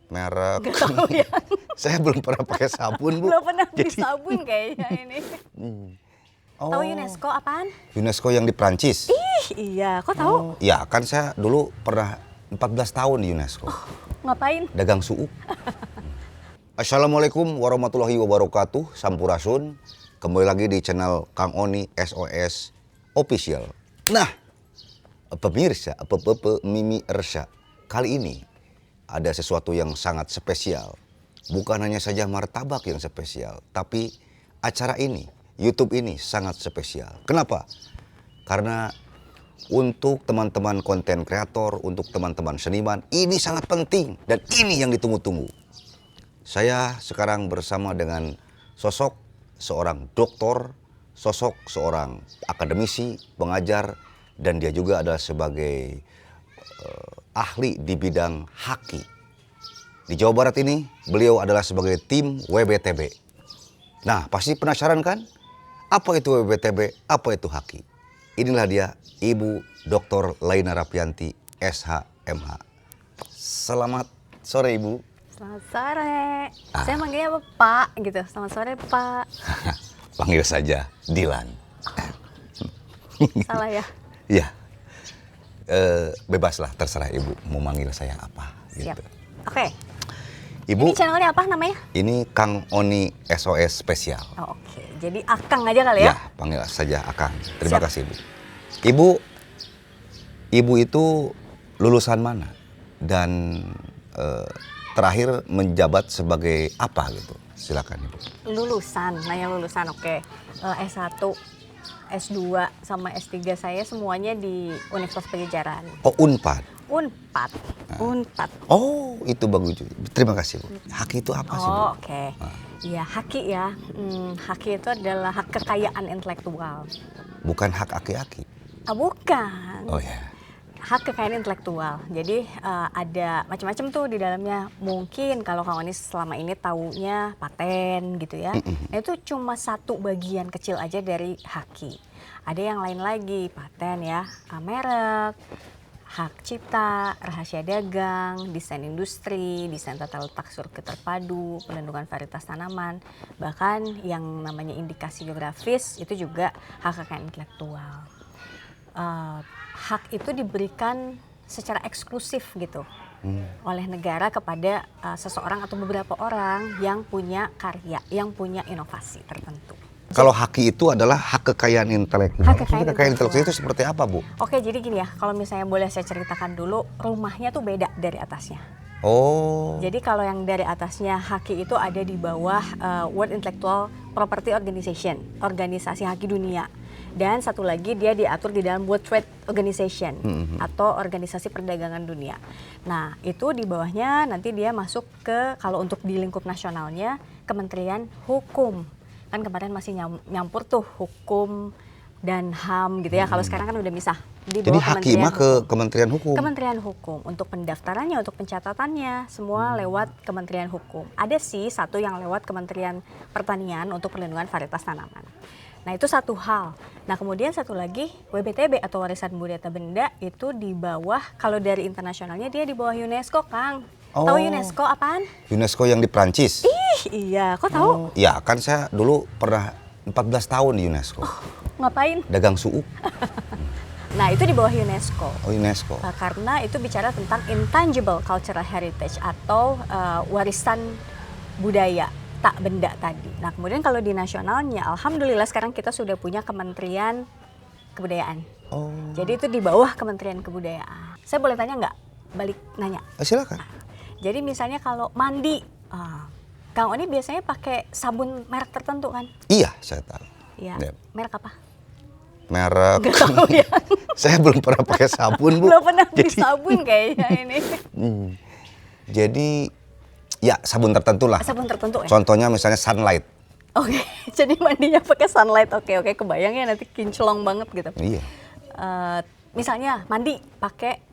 Merek. Gak tahu ya. Saya belum pernah pakai sabun, Bu. Belum pernah beli Jadi- sabun kayaknya ini. Oh, Tahu UNESCO apaan? UNESCO yang di Prancis. Ih, iya, kok tahu? Ya, kan saya dulu pernah 14 tahun di UNESCO. Ngapain? Dagang suuk. Assalamualaikum warahmatullahi wabarakatuh. Sampurasun. Kembali lagi di channel Kang Oni SOS Official. Nah, pemirsa, Mimi Ersa. Kali ini ada sesuatu yang sangat spesial. Bukan hanya saja martabak yang spesial, tapi acara ini, YouTube ini sangat spesial. Kenapa? Karena untuk teman-teman konten kreator, untuk teman-teman seniman, ini sangat penting dan ini yang ditunggu-tunggu. Saya sekarang bersama dengan sosok seorang doktor, sosok seorang akademisi, pengajar, dan dia juga adalah sebagai ahli di bidang haki. Di Jawa Barat ini, beliau adalah sebagai tim WBTB. Nah, pasti penasaran kan? Apa itu WBTB? Apa itu haki? Inilah dia, Ibu Dr. Laina Rapianti, SHMH. Selamat sore, Ibu. Selamat sore. Saya manggilnya apa, Pak gitu. Selamat sore, Pak. Panggil saja Dilan. Salah ya? Iya. Bebaslah, terserah Ibu mau manggil saya apa. Siap. Gitu. Oke. Ibu, Ini channelnya apa namanya? ini Kang Oni SOS Spesial. Oh, oke. Jadi Akang aja kali ya? Ya, panggil saja Akang. Terima Siap. kasih, Ibu. Ibu itu lulusan mana? Dan terakhir menjabat sebagai apa gitu? Silakan, Ibu. Lulusan, nanya lulusan, oke. S1, S2, sama S3 saya semuanya di Universitas Pajajaran. Oh, Unpad. Unpad. Unpad. Oh, itu bagus. Terima kasih, Bu. Haki itu apa sih, Bu? Oh, oke. Iya, haki ya. Haki itu adalah hak kekayaan intelektual. Bukan hak aki-aki. Bukan. Oh ya. Hak kekayaan intelektual. Jadi ada macam-macam tuh di dalamnya. Mungkin kalau Kang Oni selama ini taunya paten gitu ya. Nah, itu cuma satu bagian kecil aja dari haki. Ada yang lain lagi, paten ya, merek, hak cipta, rahasia dagang, desain industri, desain tata letak sirkuit terpadu, pelindungan varietas tanaman, bahkan yang namanya indikasi geografis itu juga hak kekayaan intelektual. Hak itu diberikan secara eksklusif gitu oleh negara kepada seseorang atau beberapa orang yang punya karya, yang punya inovasi tertentu. Kalau haki itu adalah hak kekayaan intelektual. Hak kekayaan Kekayaan intelektual intelektual itu seperti apa, Bu? Oke, jadi gini ya, kalau misalnya boleh saya ceritakan dulu, rumahnya tuh beda dari atasnya. Oh. Jadi kalau yang dari atasnya haki itu ada di bawah World Intellectual Property Organization, organisasi haki dunia. Dan satu lagi dia diatur di dalam World Trade Organization atau organisasi perdagangan dunia. Nah, itu di bawahnya nanti dia masuk ke, kalau untuk di lingkup nasionalnya, Kementerian Hukum. Kan kemarin masih nyampur tuh hukum dan HAM gitu ya. Kalau sekarang kan udah misah. Di Jadi bawah haki mah ke Kementerian Hukum. Kementerian Hukum. Untuk pendaftarannya, untuk pencatatannya, semua lewat Kementerian Hukum. Ada sih satu yang lewat Kementerian Pertanian untuk perlindungan varietas tanaman. Nah, itu satu hal. Nah, kemudian satu lagi, WBTB atau Warisan Budaya Benda itu di bawah, kalau dari internasionalnya dia di bawah UNESCO, Kang. Oh. Tahu UNESCO apaan? UNESCO yang di Prancis. Iya, kok tahu? Ya, kan saya dulu pernah 14 tahun di UNESCO. Ngapain? Dagang suuk. Nah, itu di bawah UNESCO. Oh, UNESCO. Karena itu bicara tentang intangible cultural heritage atau warisan budaya tak benda tadi. Nah, kemudian kalau di nasionalnya, alhamdulillah sekarang kita sudah punya Kementerian Kebudayaan. Oh. Jadi itu di bawah Kementerian Kebudayaan. Saya boleh tanya nggak? Balik nanya. Silakan. Jadi misalnya kalau mandi, Kang Oni biasanya pakai sabun merek tertentu kan? Iya, saya tahu. Iya. Yep. Merek apa? Merek. Nggak tahu ya. Saya belum pernah pakai sabun, Bu. Belum pernah beli sabun kayaknya ini. Jadi ya sabun tertentu lah. Sabun tertentu ya? Contohnya misalnya Sunlight. Oke, jadi mandinya pakai Sunlight. Oke, kebayang ya nanti kinclong banget gitu. Iya. Misalnya mandi pakai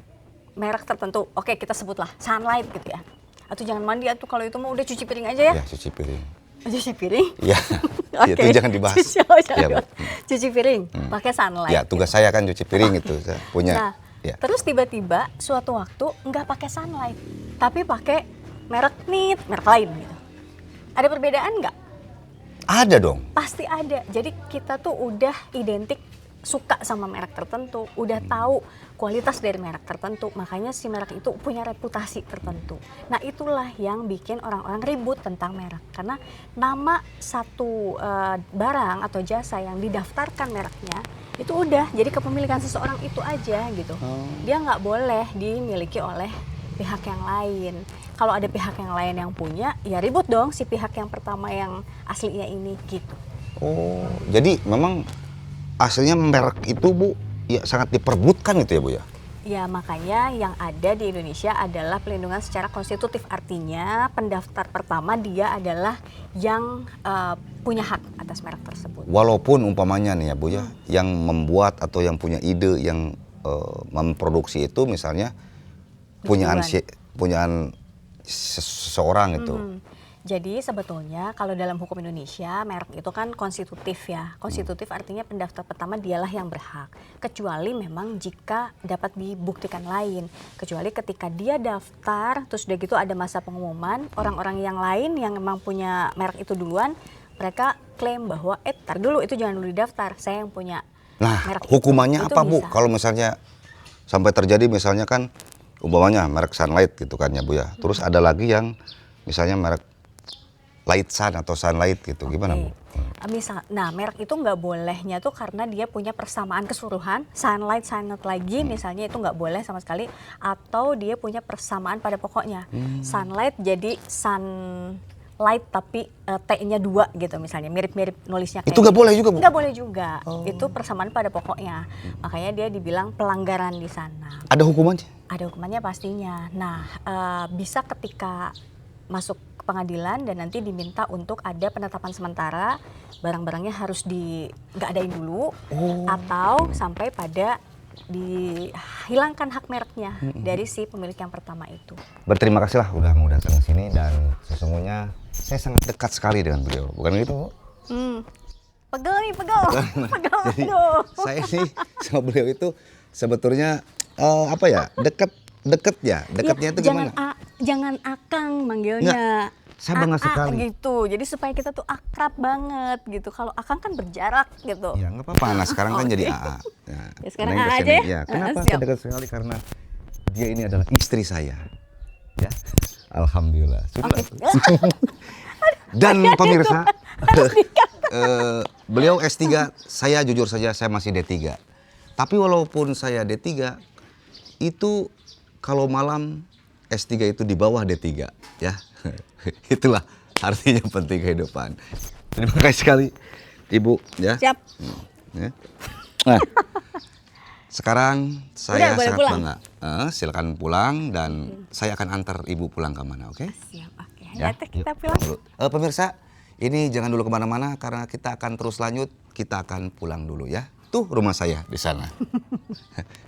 merek tertentu. Oke, kita sebutlah Sunlight gitu ya. Atau jangan mandi atau kalau itu mau udah cuci piring aja ya. Ya, cuci piring. Cuci piring? Iya. Oke. Itu jangan dibahas. Cuci piring, pakai Sunlight. Ya, tugas saya kan cuci piring itu. Saya punya. Nah, Ya. terus tiba-tiba suatu waktu nggak pakai Sunlight, tapi pakai merek nih, merek lain gitu. Ada perbedaan nggak? Ada dong. Pasti ada. Jadi kita tuh udah identik suka sama merek tertentu, udah tahu kualitas dari merek tertentu, makanya si merek itu punya reputasi tertentu. Nah itulah yang bikin orang-orang ribut tentang merek, karena nama satu barang atau jasa yang didaftarkan mereknya itu udah jadi kepemilikan seseorang itu aja gitu. Dia nggak boleh dimiliki oleh pihak yang lain. Kalau ada pihak yang lain yang punya, ya ribut dong si pihak yang pertama yang aslinya ini gitu. Oh, jadi memang aslinya merek itu Bu ya sangat diperbutkan itu ya Bu ya? Ya makanya yang ada di Indonesia adalah pelindungan secara konstitutif, artinya pendaftar pertama dia adalah yang punya hak atas merek tersebut. Walaupun umpamanya nih ya Bu ya, yang membuat atau yang punya ide yang memproduksi itu misalnya punyaan seseorang itu. Jadi sebetulnya kalau dalam hukum Indonesia merek itu kan konstitutif ya. Konstitutif artinya pendaftar pertama dialah yang berhak. Kecuali memang jika dapat dibuktikan lain. Kecuali ketika dia daftar terus udah gitu ada masa pengumuman, orang-orang yang lain yang memang punya merek itu duluan, mereka klaim bahwa tar dulu itu jangan dulu didaftar, saya yang punya merek hukumannya itu apa Bu? bisa. Kalau misalnya sampai terjadi misalnya kan umpamanya merek Sunlight gitu kan ya Bu ya. Terus ada lagi yang misalnya merek Light Sun atau Sunlight gitu, gimana Bu? Nah merek itu nggak bolehnya tuh karena dia punya persamaan keseluruhan, Sunlight lagi misalnya itu nggak boleh sama sekali, atau dia punya persamaan pada pokoknya. Sunlight jadi Sunlight tapi T-nya 2 gitu misalnya, mirip-mirip nulisnya kayak Itu nggak boleh juga Bu? Nggak boleh juga, itu persamaan pada pokoknya. Makanya dia dibilang pelanggaran di sana. Ada hukumannya? Ada hukumannya pastinya. Nah bisa ketika masuk ke pengadilan dan nanti diminta untuk ada penetapan sementara, barang-barangnya harus nggak adain dulu, atau sampai pada dihilangkan hak mereknya dari si pemilik yang pertama itu. Berterima kasihlah udah mau datang ke sini dan sesungguhnya saya sangat dekat sekali dengan beliau, bukan gitu Bu? Pegel nih, pegel. Jadi Aduh. saya sih sama beliau itu sebetulnya apa ya, dekatnya itu gimana? Jangan Akang manggilnya. Saya bangga sekali. Gitu. Jadi supaya kita tuh akrab banget gitu. Kalau Akang kan berjarak gitu. Ya nggak apa-apa. Nah sekarang kan jadi AA. Ya, sekarang Neng AA kesini. aja ya? Ya, kenapa Siap. saya dekat sekali karena dia ini adalah istri saya. Ya, alhamdulillah. Sudah. Dan pemirsa, beliau S3, saya jujur saja saya masih D3. Tapi walaupun saya D3, itu kalau malam S3 itu di bawah D3 ya. Itulah artinya penting kehidupan. Terima kasih sekali Ibu ya. Siap. Ya. Nah, sekarang saya boleh sangat pulang. bangga. Silakan pulang dan saya akan antar Ibu pulang ke mana, oke? Siap, oke. Ya, Yaudah, kita yuk, pulang. dulu. Pemirsa, ini jangan dulu kemana-mana karena kita akan terus lanjut. Kita akan pulang dulu ya. Tuh rumah saya di sana.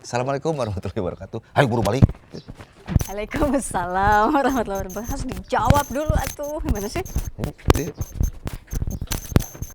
Assalamualaikum warahmatullahi wabarakatuh. Ayo buru balik. Waalaikumsalam warahmatullahi wabarakatuh. Harus dijawab dulu atuh. Gimana sih? Yuk.